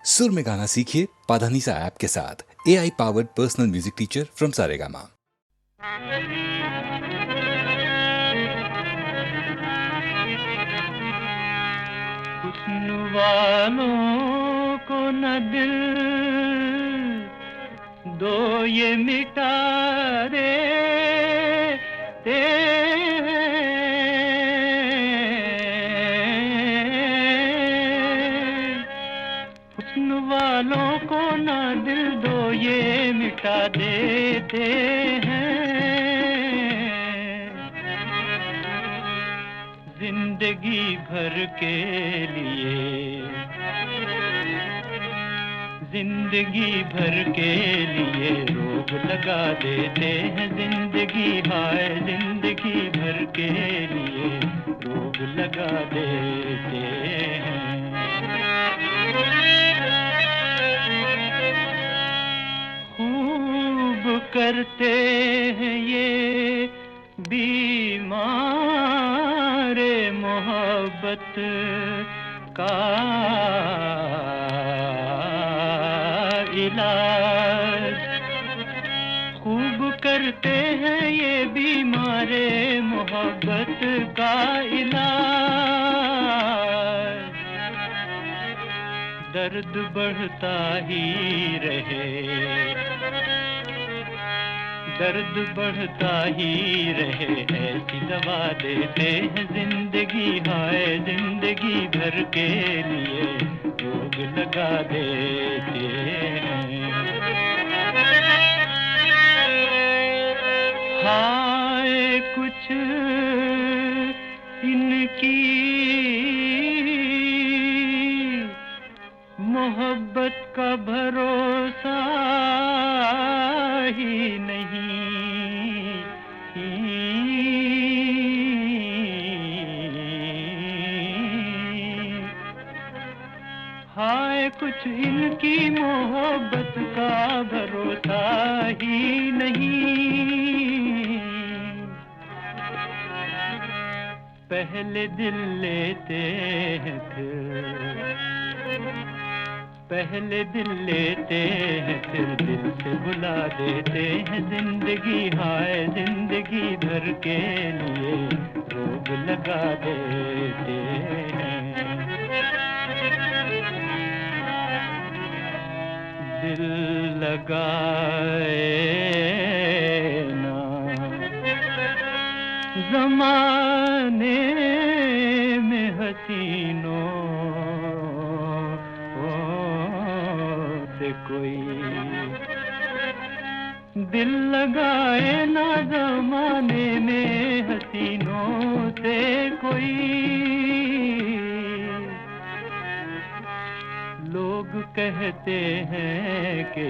सुर में गाना सीखिए पाधानीसा ऐप के साथ। AI powered personal music teacher from Saregama. हुस्न वालों को न दिल दो ये मिटा देते हुस्न वालों को न दिल दो ये मिटा देते हैं। जिंदगी भर के लिए, जिंदगी भर के लिए रोग लगा देते हैं। जिंदगी हाय जिंदगी भर के लिए रोग लगा देते हैं। खूब करते हैं ये बीमार मोहब्बत का इलाज। खूब करते हैं ये बीमार मोहब्बत का इलाज। दर्द बढ़ता ही रहे, दर्द बढ़ता ही रहे, ऐसी दवा देते हैं। जिंदगी हाय जिंदगी भर के लिए रोग लगा देते हैं। हाय कुछ इनकी मोहब्बत का भरोसा ही नहीं। हाय कुछ इनकी मोहब्बत का भरोसा ही नहीं। पहले दिल लेते हैं पहले दिल लेते हैं फिर दिल से बुला देते हैं। जिंदगी हाय जिंदगी भर के लिए रोग लगा देते हैं। दिल लगाए ना ज़माने में हसीनों से कोई, दिल लगाए ना ज़माने में हसीनों से कोई। लोग कहते हैं कि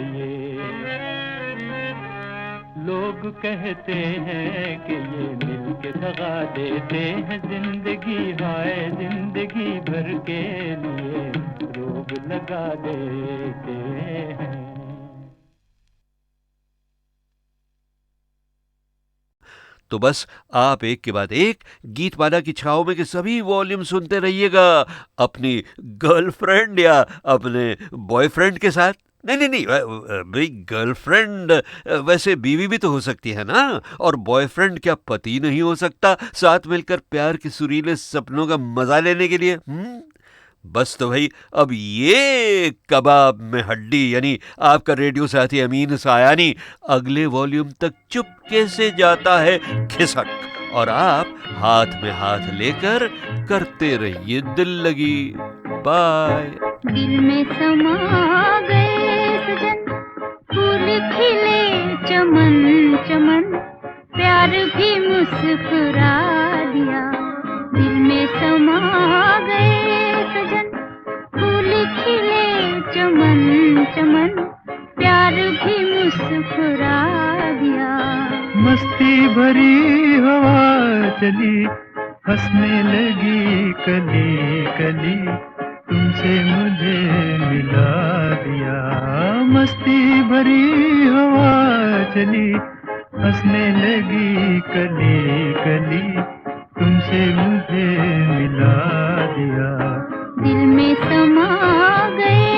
लोग कहते हैं कि ये मिलके दगा देते हैं। जिंदगी हाय जिंदगी भर के लिए रोग लगा देते हैं। तो बस आप एक के बाद एक गीतमाला की छाव में के सभी वॉल्यूम सुनते रहिएगा अपनी गर्लफ्रेंड या अपने बॉयफ्रेंड के साथ। नहीं भाई, गर्लफ्रेंड वैसे बीवी भी तो हो सकती है ना, और बॉयफ्रेंड क्या पति नहीं हो सकता साथ मिलकर प्यार के सुरीले सपनों का मजा लेने के लिए? बस तो भाई अब ये कबाब में हड्डी यानी आपका रेडियो साथी अमीन सायानी अगले वॉल्यूम तक चुपके से जाता है खिसक, और आप हाथ में हाथ लेकर करते रहिए दिल लगी। बाय। दिल में समा गए सजन, फूल खिले चमन चमन, प्यार भी मुस्कुरा दिया। दिल में समा गए सजन, फूल खिले चमन चमन, प्यार भी मुस्कुरा दिया। मस्ती भरी हवा चली, हंसने लगी कली कली, तुमसे मुझे मिला दिया। मस्ती भरी हवा चली, हंसने लगी कली कली, तुमसे मुझे मिला दिया। दिल में समा गए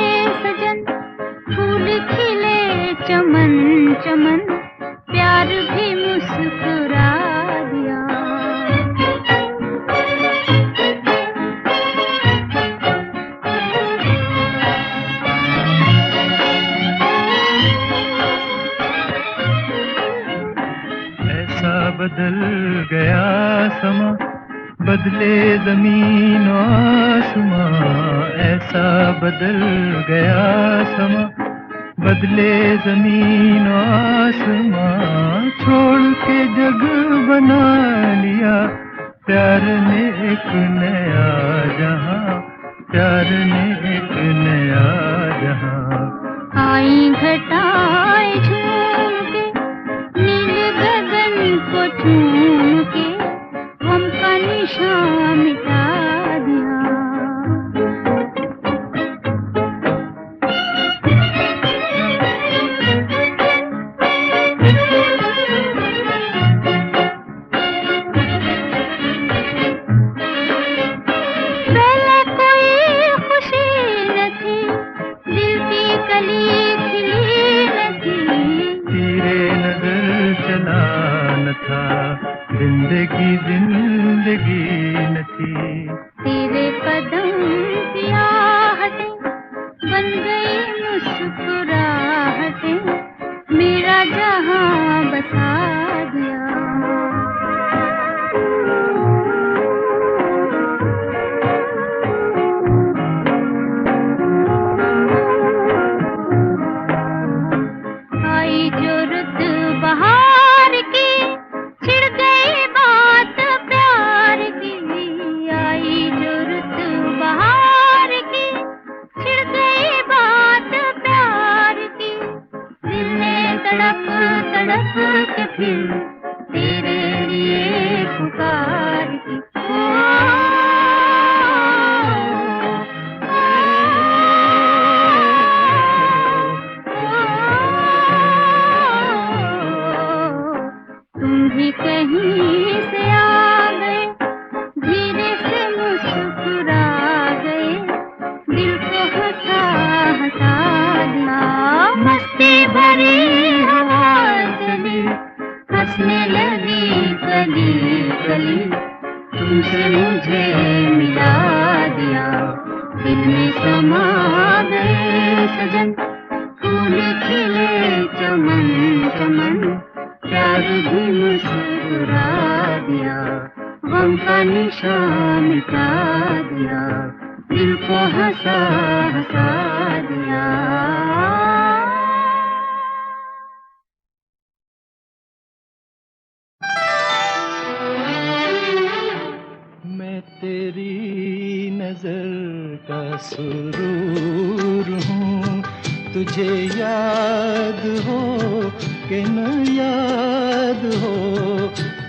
बदल गया समा, बदले जमीन आसमां, ऐसा बदल गया समा, बदले जमीन आसमां, छोड़ के जग बना लिया प्यार ने एक नया जहां, प्यार ने एक नया जहां। आई घटाएं झूम के नील गगन को चूम के, गम का निशान मिटा दिया। पहले कोई खुशी न थी, दिल की कली खिली न थी, तेरे नजर चला न था, जिंदगी जिंदगी न थी। तेरे कदम की आहटें बन गई मुस्कुराहटें, मेरा जहां बसा दिया। आई जो रुत बहार की, छिड़ गई बात प्यार की, आई जो रुत बहार की, छिड़ गई बात प्यार की, दिल ने तड़प तड़प के फिर तेरे लिए पुकार की। तुम भी कहीं से आ गए, धीरे से मुस्कुरा गए, दिल को हंसा हंसा दिया। मस्ती भरी हवा चली, हंसने लगी कली कली, तुमसे मुझे मिला दिया। दिल में समा गए सजन, फूल खिले चमन चमन, प्यार भी मुस्कुरा दिया, गम का निशान मिटा दिया, दिल को हंसा हंसा दिया। मैं तेरी नजर का सुरूर हूँ, तुझे याद हो कि न याद हो,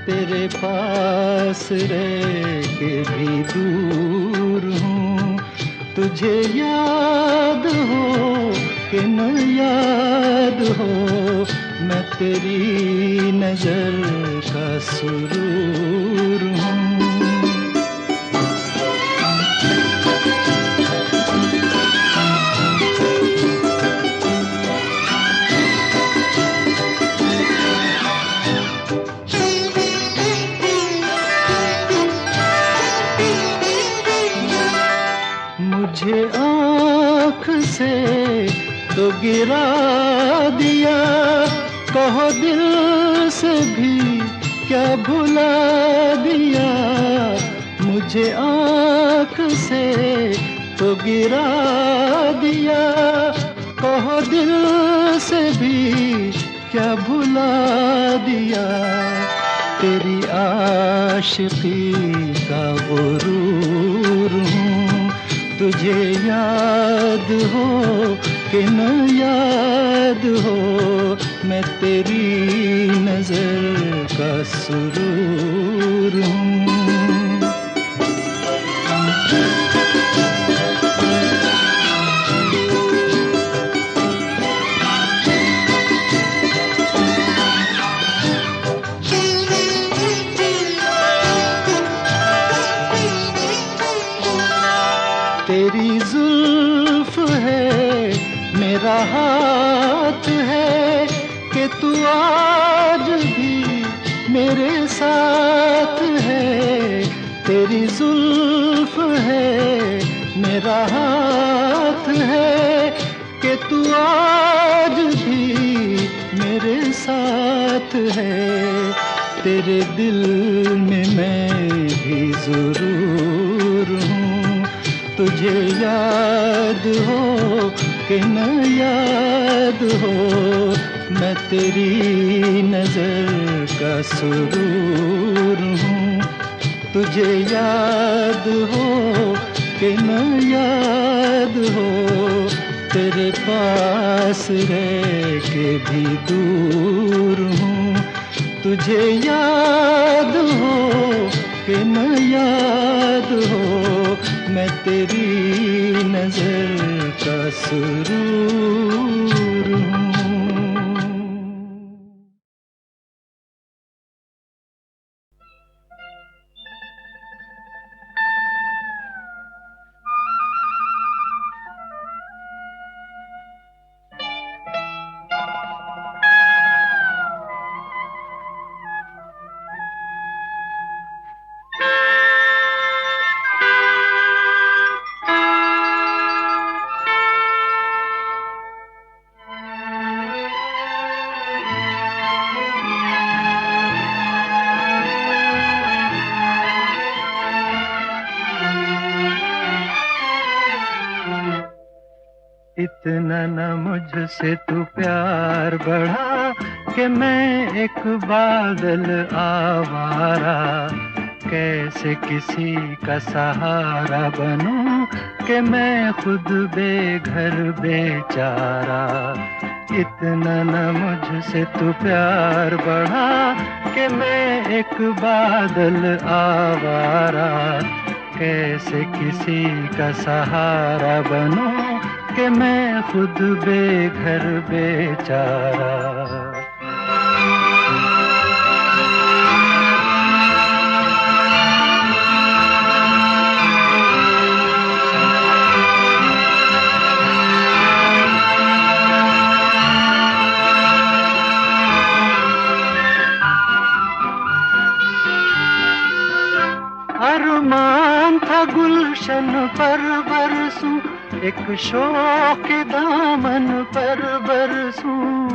तेरे पास रह के भी दूर हूँ, तुझे याद हो कि न याद हो, मैं तेरी नजर का सुरूर हूँ। मुझे आँख से तो गिरा दिया, कहो दिल से भी क्या भुला दिया। मुझे आँख से तो गिरा दिया, कहो दिल से भी क्या भुला दिया। तेरी आशिकी का गुरूर हूँ, तुझे याद हो कि न याद हो, मैं तेरी नजर का सुरूर हूँ। तेरी जुल्फ है मेरा हाथ है कि तू आज भी मेरे साथ है। तेरी जुल्फ है मेरा हाथ है कि तू आज भी मेरे साथ है। तेरे दिल में मैं भी जरूर हूँ। तुझे याद हो कि न याद हो, मैं तेरी नजर का सुरूर हूँ। तुझे याद हो कि न याद हो, तेरे पास रह के भी दूर हूँ। तुझे याद हो कि न याद हो, मैं तेरी नजर का सुरूर हूँ। इतना न मुझसे तू प्यार बढ़ा कि मैं एक बादल आवारा। कैसे किसी का सहारा बनूं कि मैं खुद बेघर बेचारा। इतना न मुझसे तू प्यार बढ़ा कि मैं एक बादल आवारा। कैसे किसी का सहारा बनूं कि मैं खुद बेघर बेचारा। अरमान था गुलशन पर बरसूं, एक शौक के दामन पर बरसूं।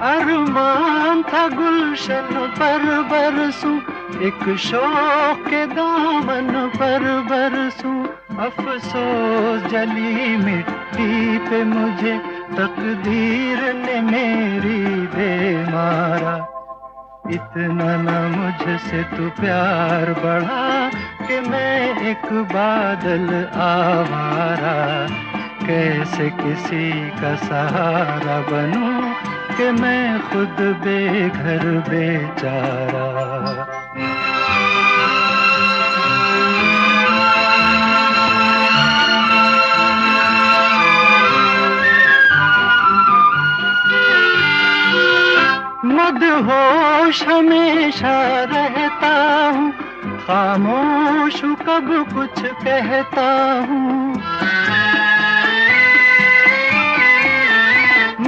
अरमान था गुलशन पर बरसूं, एक शौक के दामन पर बरसूं। अफसोस जली मिट्टी पे मुझे तकदीर ने मेरी दे मारा। इतना न मुझसे तू प्यार बढ़ा कि मैं एक बादल आवारा। कैसे किसी का सहारा बनूं कि मैं खुद बेघर बेचारा। मदहोश हमेशा रहता हूँ, खामोश कब कुछ कहता हूँ।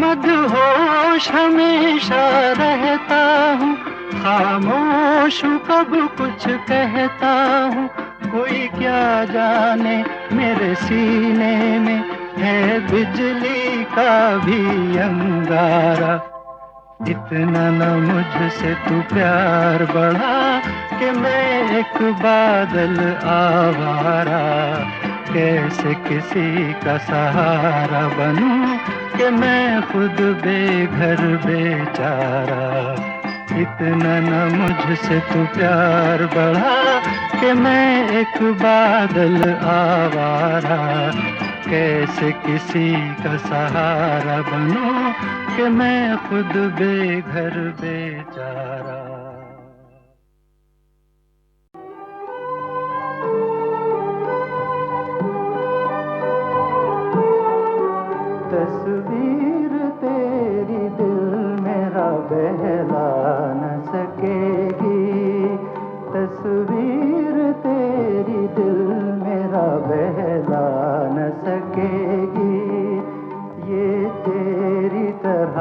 मदहोश हमेशा रहता हूँ, खामोश कब कुछ कहता हूँ। कोई क्या जाने मेरे सीने में है बिजली का भी अंगारा। इतना न मुझसे तू प्यार बढ़ा कि मैं एक बादल आवारा। कैसे किसी का सहारा बनूं कि मैं खुद बेघर बेचारा। इतना न मुझसे तू प्यार बढ़ा कि मैं एक बादल आवारा। कैसे किसी का सहारा बनूं कि मैं खुद बेघर बेचारा। तस्वीर तेरी दिल मेरा बहला न सकेगी। तस्वीर तेरी दिल मेरा बहला न सकेगी। ये तेरी तरह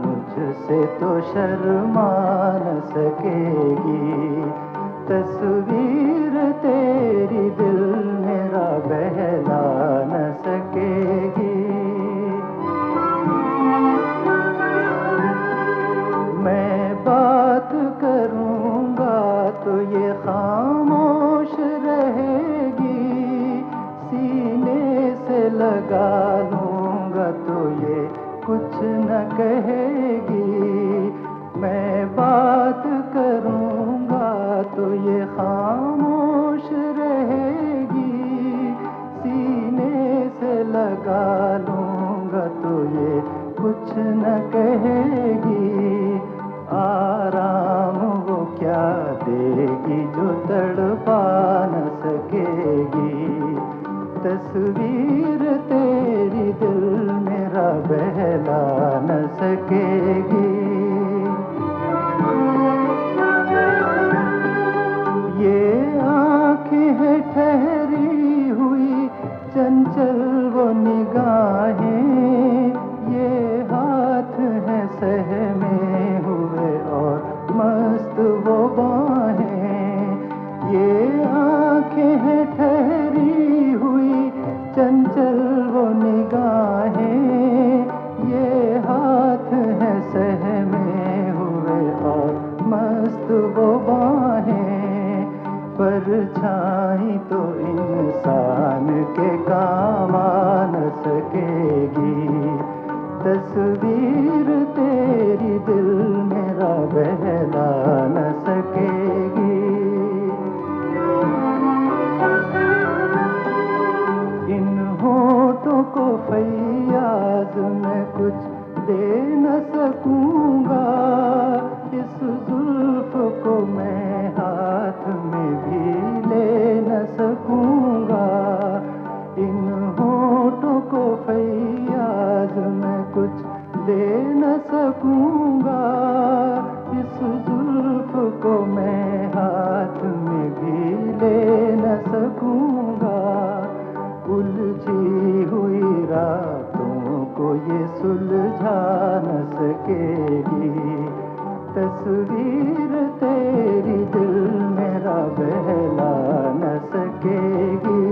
मुझसे तो शर्मा न सकेगी। तस्वीर तेरी दिल मेरा बहला न सकेगी। लगा लूंगा तो ये कुछ न कहेगी, मैं बात करूंगा तो ये खामोश रहेगी, सीने से लगा लूंगा तो ये कुछ न कहेगी, आराम वो क्या देगी जो तड़पा न सकेगी, तस्वीर तेरी दिल मेरा बहला न सकेगी। ये आँखें हैं ठहरी हुई चंचल वो निगाहें, ये हाथ हैं सहमे हुए और मस्त वो बाहें, ये आँखें हैं ठहरी हुई चंचल वो निगाहें, ये हाथ हैं सहमे हुए और मस्त वो बाहें, परछाई तो इंसान के काम आ न सकेगी, तस्वीर तेरी दिल मेरा बहला न सकेगी। इन होठों को फैयाज मैं कुछ दे न सकूंगा, इस जुल्फ को मैं हाथ में भी ले न सकूंगा, इन होठों को फैयाज मैं कुछ दे न सकूंगा, इस जुल्फ को मैं हाथ में भी ले न सकूंगा, उलझी हुई रातों को ये सुलझा न सकेगी, तस्वीर तेरी दिल मेरा बहला न सकेगी,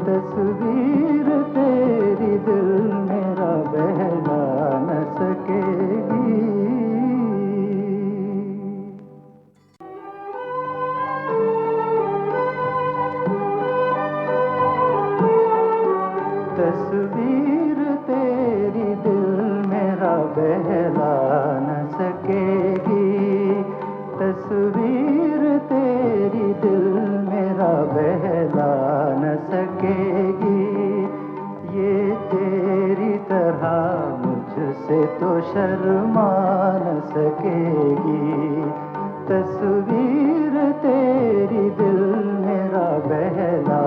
तस्वीर तेरी दिल मेरा बहला न सकेगी। तस्वीर तेरी दिल मेरा बहला न सकेगी, तस्वीर तेरी दिल मेरा बहला न सकेगी, ये तेरी तरह मुझसे तो शर्मा न सकेगी, तस्वीर तेरी दिल मेरा बहला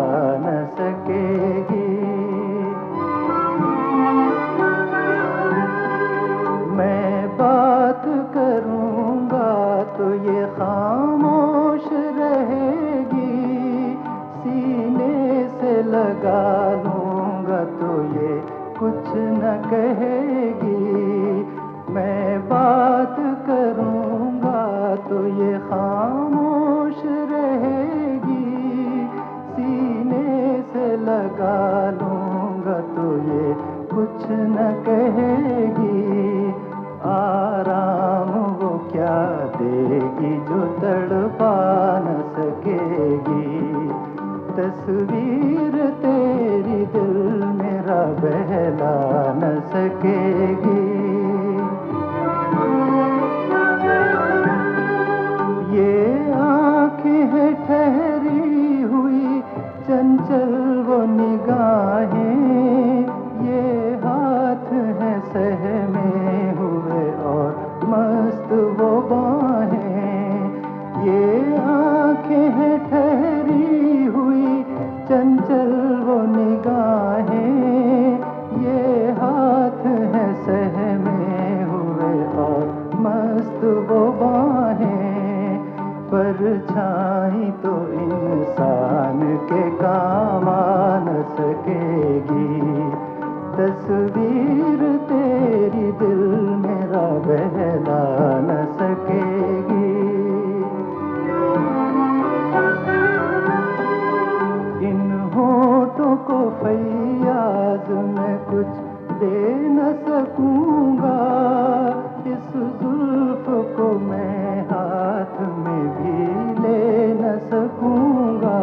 न सकेगी। मैं बात करूंगा तो ये खामोश रहेगी, सीने से लगा लूंगा तो ये कुछ न कहेगी, मैं बात करूंगा तो ये खामोश रहेगी, सीने से लगा लूंगा तो ये कुछ न कहेगी, आराम वो क्या देगी जो तड़पा न सकेगी, तस्वीर तेरी दिल मेरा बहला न सकेगी। ये आँखें हैं ठहरी हुई चंचल वो निगाहें, ये हाथ हैं सहमे हुए और मस्त वो बाहें, ये आँखें हैं ठहरी हुई चंचल वो निगाहें, ये हाथ हैं सहमे हुए और मस्त वो बाहें, परछाई तो इंसान के काम आ न सकेगी, तस्वीर तेरी दिल मेरा बहला न सकेगी। इन होठों को फैयाज मैं कुछ दे न सकूंगा, इस जुल्फ को मैं हाथ में भी ले न सकूंगा,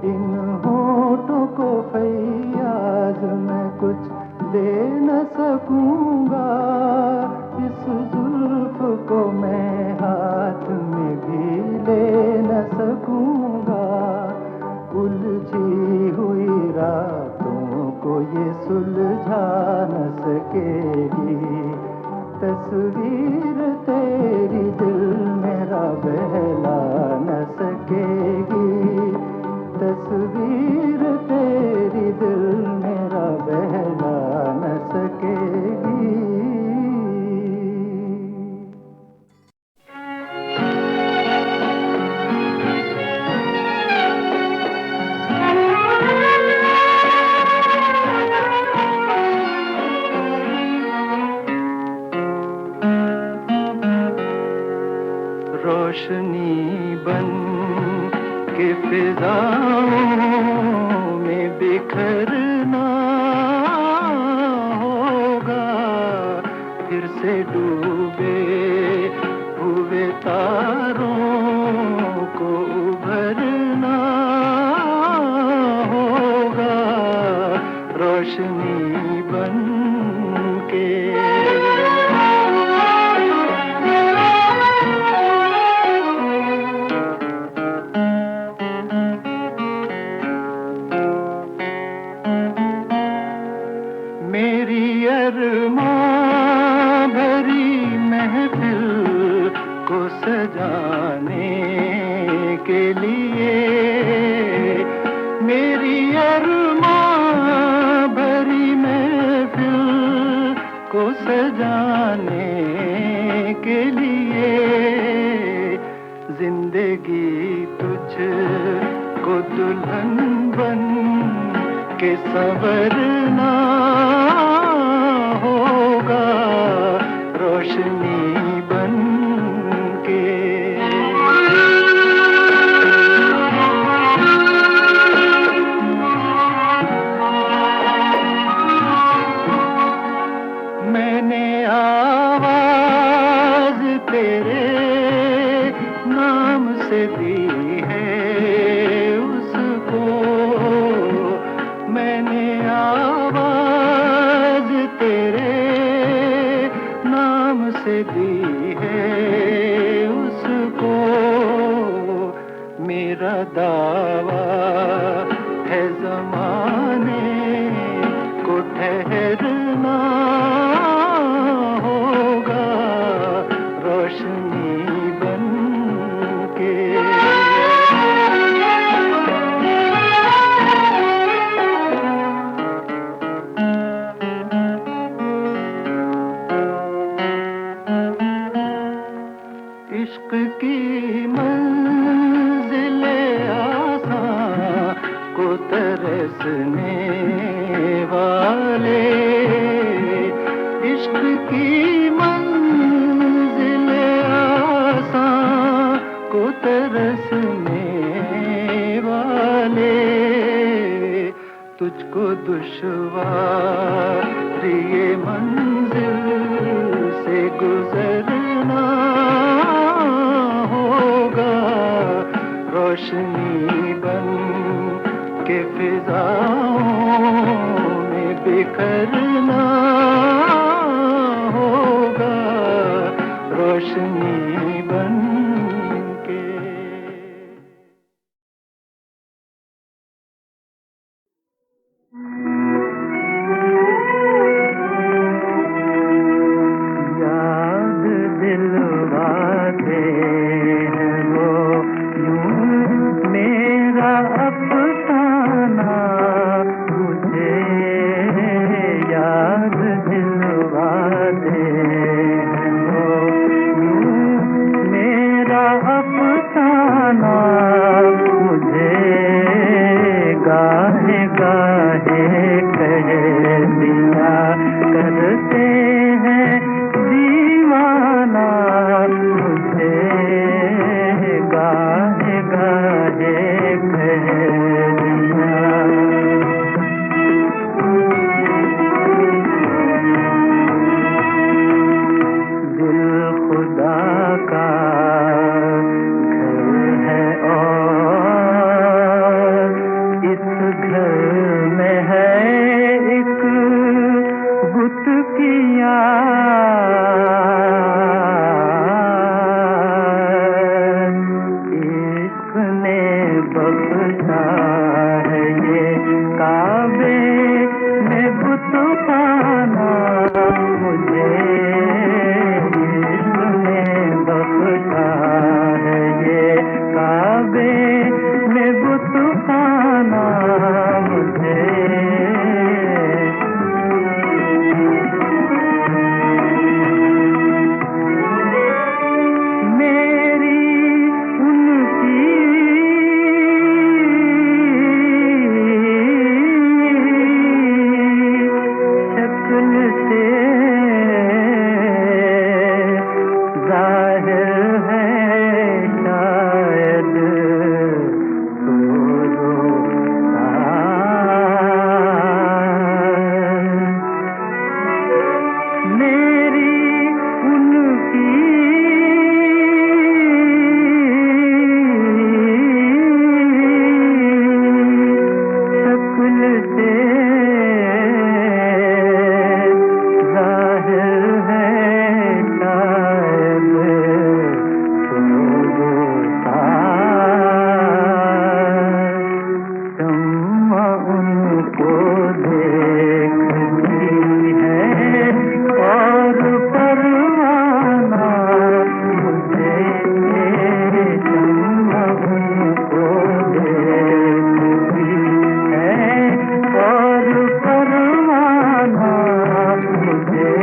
इन होठों को फैयाज दे न सकूंगा, इस जुल्फ को मैं हाथ में भी ले न सकूंगा। उलझी हुई रातों को ये सुलझा न सकेगी, तस्वीर तेरी दिल मेरा बहला न सकेगी, तस्वीर तेरी दिल मेरा बहला न सकेगी। रोशनी बन के फिजाओं में बिखरना होगा, फिर से डूबे हुए तारों को उभरना होगा, रोशनी बन के। मेरी अरमां भरी महफिल को सजाने के लिए, मेरी अरमां भरी महफिल को सजाने के लिए, जिंदगी तुझको दुल्हन बन के संवरना होगा, रोशनी बन के। मैंने आवाज तेरे नाम से दी है उसको, मैंने आवाज तेरे नाम से दी है उसको। मेरा दावा है ज़माने को ठहरना होगा, रोशनी बन के। इश्क की मंजिले आसां को तरसने वाले, इश्क की मंजिले आसां को तरसने वाले, तुझको दुश्वार ये मंजिल से गुजरना होगा, रोशनी बन के फिजाओं में बिखरना होगा, रोशनी बन के। याद दिलवाते हैं वो यूं मेरा अफसाना, मुझे याद दिलवाते हैं वो यूं मेरा अफसाना, मुझे गाहे गाहे कह दिया करते हैं दीवाना, मुझे गाहे गाहे कह दिया। दिल खुदा का घर है और इस घर में है एक से जाहिर है शायद तो शम्मा उनको देखती है और परवाना मुझे, शम्मा उनको देखती है और परवाना मुझे।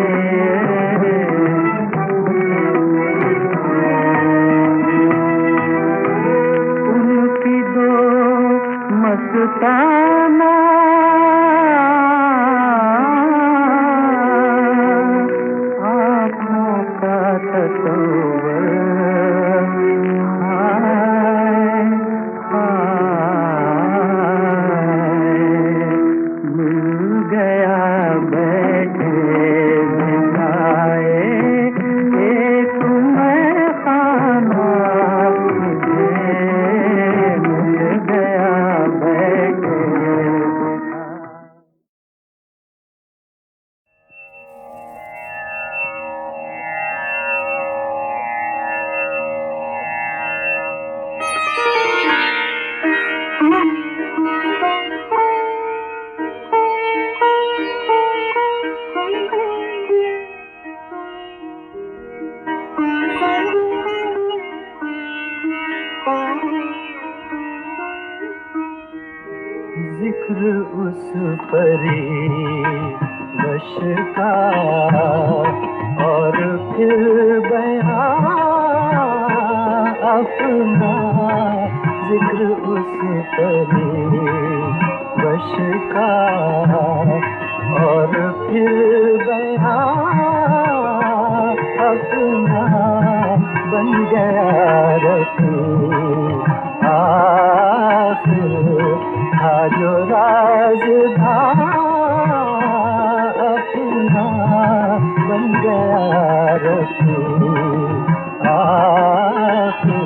उनकी दो मस्ताना आँखों का तस्वर, हाय हाय मिल गया बैठे बिठाए एक मैं खाना मुझे, मिल गया बैठे। जिक्र उस परी वश का और फिर बयां अपना, जिक्र उस परी वश का और फिर बयां अपना बन गया रफी आखिर था जो राज था अपना बन गया रफी आखिर।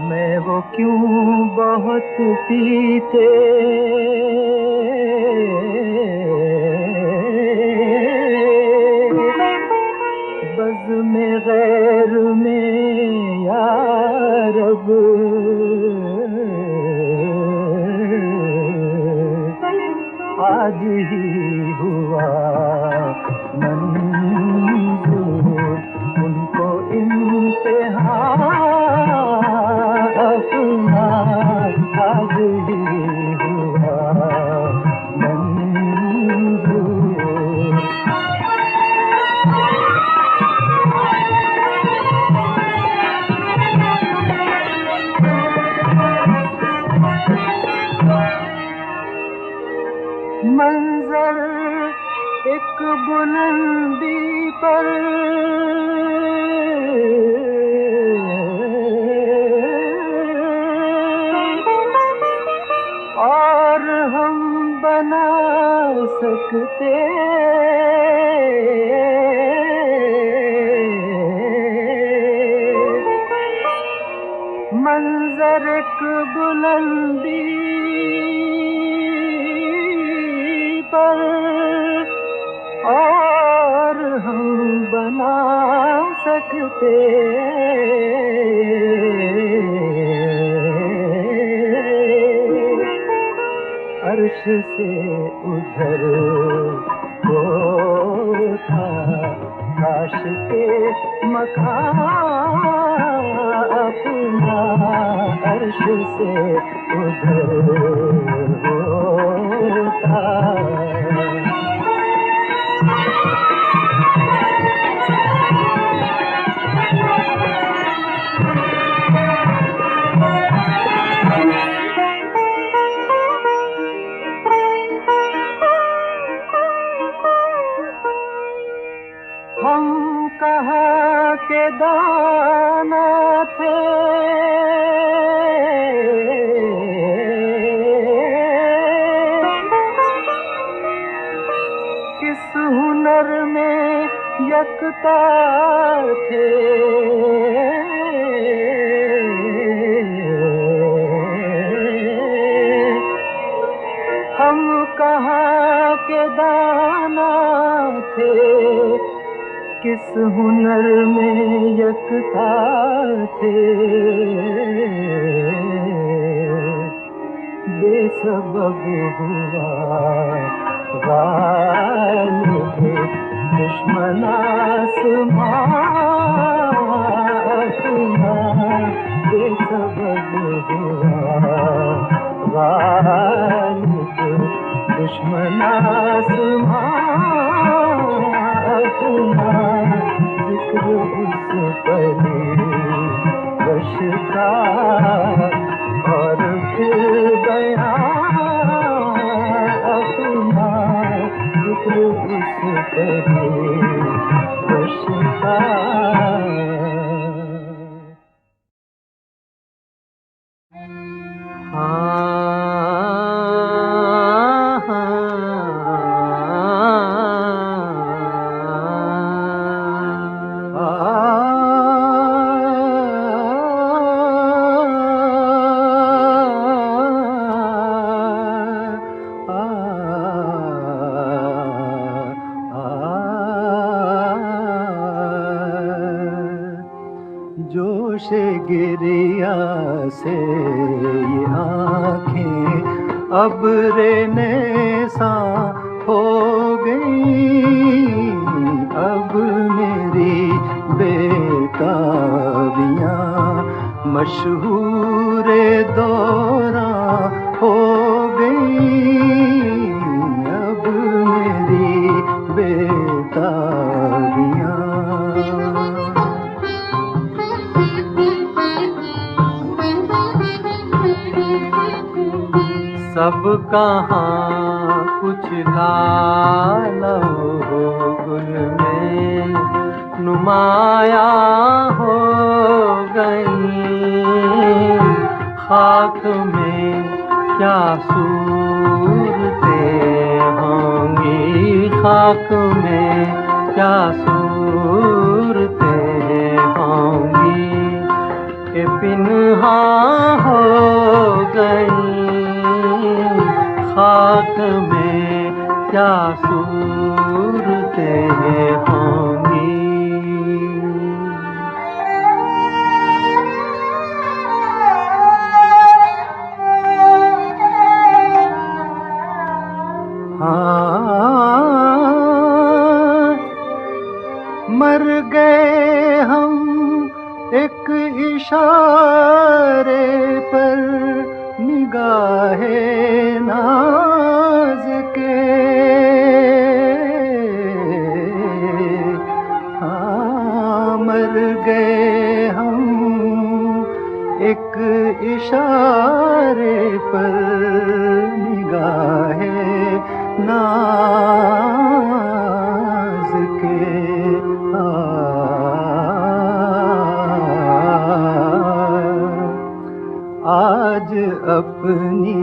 मैं वो क्यों बहुत पीते बज़ में गैर में या रब, आज ही हुआ मंजूर उनको इम्तिहान अपना, आज ही हुआ मंजूर। मंजर एक बुलंदी पर और हम बना सकते मंजर एक बुलंदी पर और हम बना सकते अर्श से उधर होता काश के मकान अपना, अर्श से उधर होता। हम कहाँ के दाना थे किस हुनर में यकता थे, हम कहाँ के दाना थे, किस हुनर में यकता थे। बेसबब हुआ गालिब दुश्मन आसमां अपना, बेसबब हुआ गालिब दुश्मन आसमां अपना। जिक्र उस परिवश का और फिर बयां अपना, जिक्र उस परिवश का। जोशे गिरिया से ये आँखें अब रेनेसा हो गई, अब मेरी बेताबियाँ मशहूर दौरा हो गई, अब मेरी बेताबियाँ। सब कहाँ कुछ लाल हो गुल में नुमाया हो गई, खाक में क्या सूरतें होंगी, खाक में क्या सूरतें होंगी, कि पिन्हा हो गई, खाक में क्या सूरतें होंगी। हाँ, मर गए हम एक इशारे पर निगाहे नाज के, हाँ मर गए हम एक इशारे पर निगाहे नाज के। आज अपनी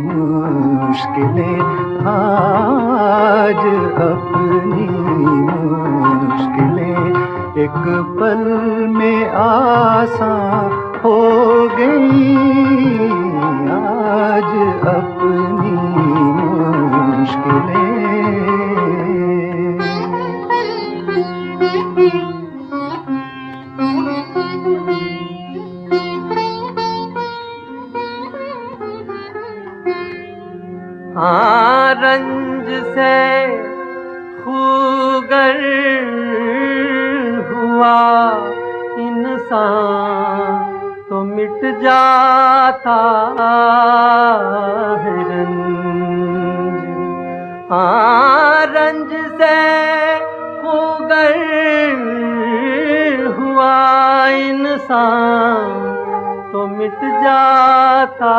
मुश्किलें, आज अपनी मुश्किलें एक पल में आसान हो गई, आज अपनी मुश्किलें। हाँ रंज से खूगर हुआ इंसान तो मिट जाता है रंज, हाँ रंज से खूगर हुआ इंसान तो मिट जाता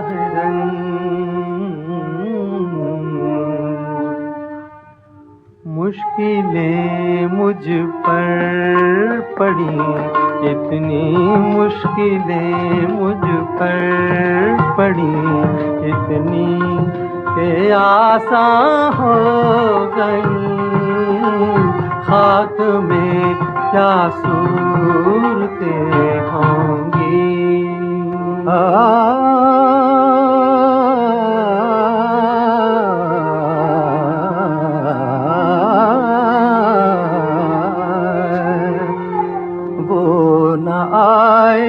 है रंज। मुश्किलें मुझ पर पड़ी, इतनी मुश्किलें मुझ पर पड़ी, इतनी के आसान हो गई, खाक में क्या सूरतें होंगी। वो न आए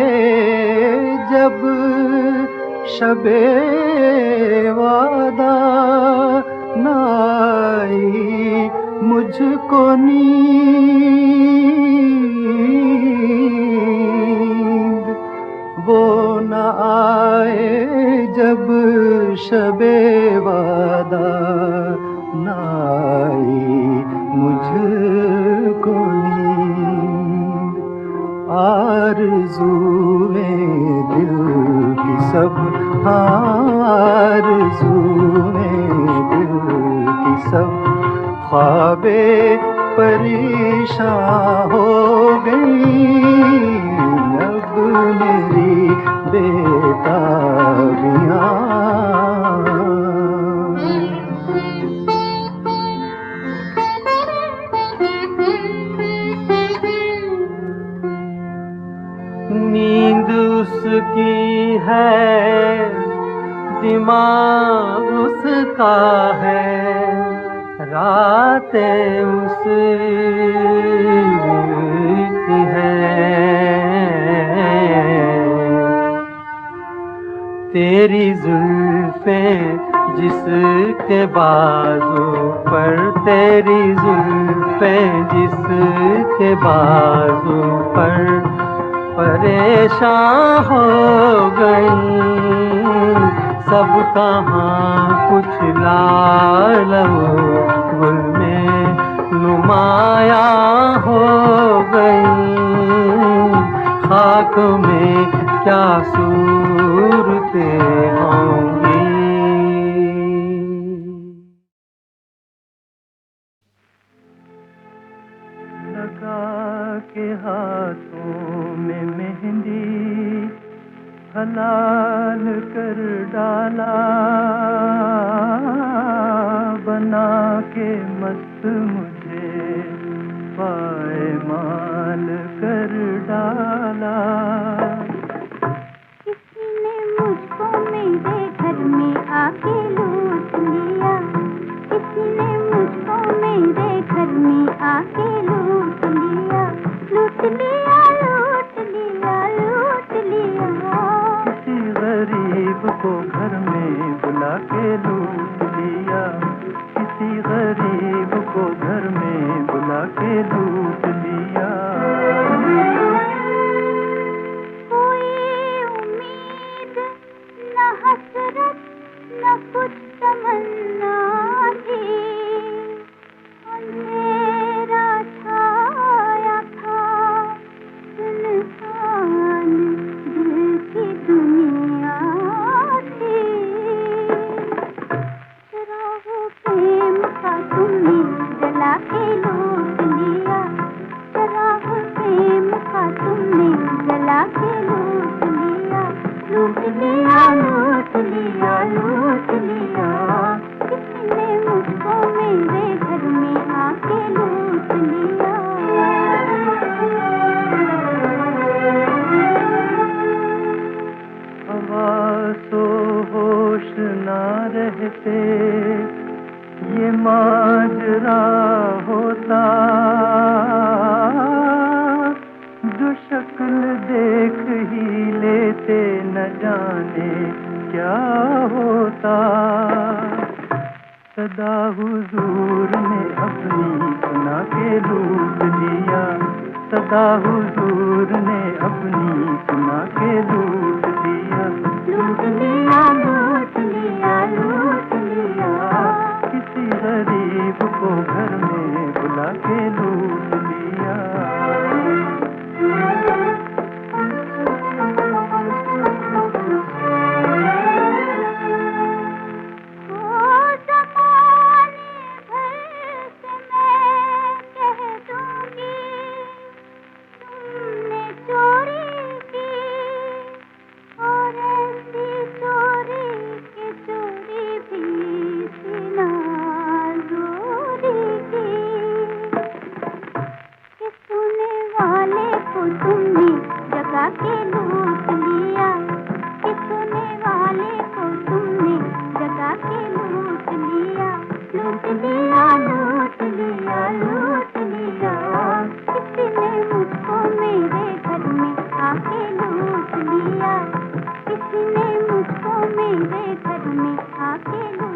जब शबे वादा, न आई मुझको नींद। वो न आए जब शबे वादा, न आई मुझको नींद। आरज़ूएं दिल की सब, आरज़ूएं दिल की सब, ख्वाबे परेशान हो गई। अब मेरी बेताबियां नींद उसकी है, दिमाग उसका है, रातें उसकी हैं। तेरी जुल्फें जिसके बाजू पर, तेरी जुल्फें जिसके बाजू पर, परेशान हो गई। सब कहाँ कुछ लाल गुल में नुमाया हो गई। खाक में क्या सूरतें होंगी। लगा के हाथों में मेहंदी, हलाल कर डाला, बना के मस्त मुझे पायमाल कर डाला। किसी ने मुझको मेरे घर में आके लूट लिया, किसी ने मुझको मेरे घर में आके लूट लिया, लूट लिया, लूट लिया, लूट लिया। किसी गरीब को घर में बुला के लूट लिया, किसी गरीब को घर में बुला के लूट लिया। कोई उम्मीद न हसरत न कुछ तमन्ना थी, अंधेरा छाया था, सुनसान दिल की दुनिया थी। चराग प्रेम का तुमने जला के लूट लिया, चराग प्रेम का तुमने जला के लूट लिया, लूट लिया, लूट लिया, लूट लिया। किसी ने मुझको मेरे घर में आके लूट लिया। हवासो होश ना रहते ये माजरा होता, जो शक्ल देख ही लेते न जाने क्या होता। सदा हुजूर ने अपनी सुना के लूट लिया, सदा हुजूर ने अपनी सुना के लूट लिया, लूट लिया, लूट लिया, लूट लिया। किसी गरीब को घर में बुला के लूट लिया। और ऐसी चोरी की चोरी भी लिया, लूट लिया, लूट लिया। किसी ने मुझको मेरे घर में आके लूट लिया, किसी ने मुझको मेरे घर में आके लूट